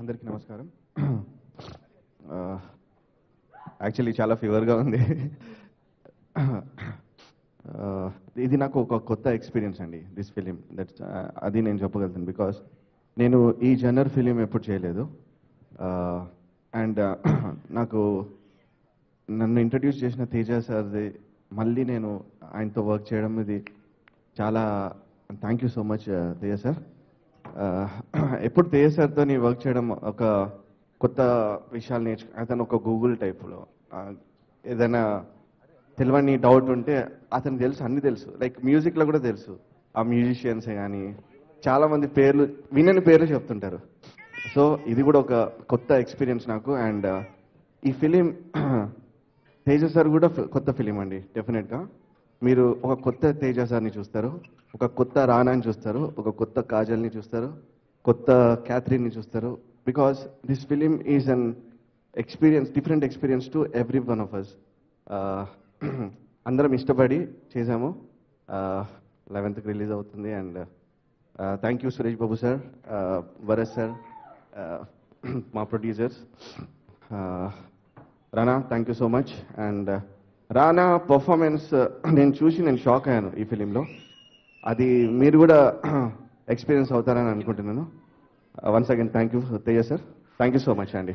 అందరికీ నమస్కారం. యాక్చువల్లీ చాలా ఫీవర్గా ఉంది. ఇది నాకు ఒక కొత్త ఎక్స్పీరియన్స్ అండి, దిస్ ఫిలిం. అది నేను చెప్పగలుగుతాను, బికాస్ నేను ఈ జనర్ ఫిలిం ఎప్పుడు చేయలేదు. అండ్ నాకు నన్ను ఇంట్రడ్యూస్ చేసిన తేజ సార్ది మళ్ళీ నేను ఆయనతో వర్క్ చేయడం, ఇది చాలా thank you so much Teja sir. ఎప్పుడు తేజ సార్తో వర్క్ చేయడం ఒక కొత్త విషయాలు అతను ఒక గూగుల్ టైప్లో ఏదైనా తెలియని డౌట్ ఉంటే అతను తెలుసు, అన్ని తెలుసు. లైక్ మ్యూజిక్లో కూడా తెలుసు. ఆ మ్యూజిషియన్సే కానీ చాలామంది పేర్లు వినని పేర్లు చెప్తుంటారు. సో ఇది కూడా ఒక కొత్త ఎక్స్పీరియన్స్ నాకు. అండ్ ఈ ఫిలిం తేజ సార్ కూడా కొత్త ఫిలిం అండి. డెఫినెట్గా మీరు ఒక కొత్త తేజ సార్ని చూస్తారు, ఒక కొత్త రానాని చూస్తారు, ఒక కొత్త కాజల్ని చూస్తారు, కొత్త క్యాథరిన్ని చూస్తారు. Because this film is an experience, different experience to every one of us. అందరం ఇష్టపడి చేశాము. 11th రిలీజ్ అవుతుంది. And thank you Suresh Babu sir, వరస్ సార్, మా producers. Rana, thank you so much. And Rana performance నేను చూసి నేను షాక్ అయ్యాను ఈ ఫిలింలో. అది మీరు కూడా ఎక్స్పీరియన్స్ అవుతారని అనుకుంటున్నాను. Once again thank you Teja sir, thank you so much అండి.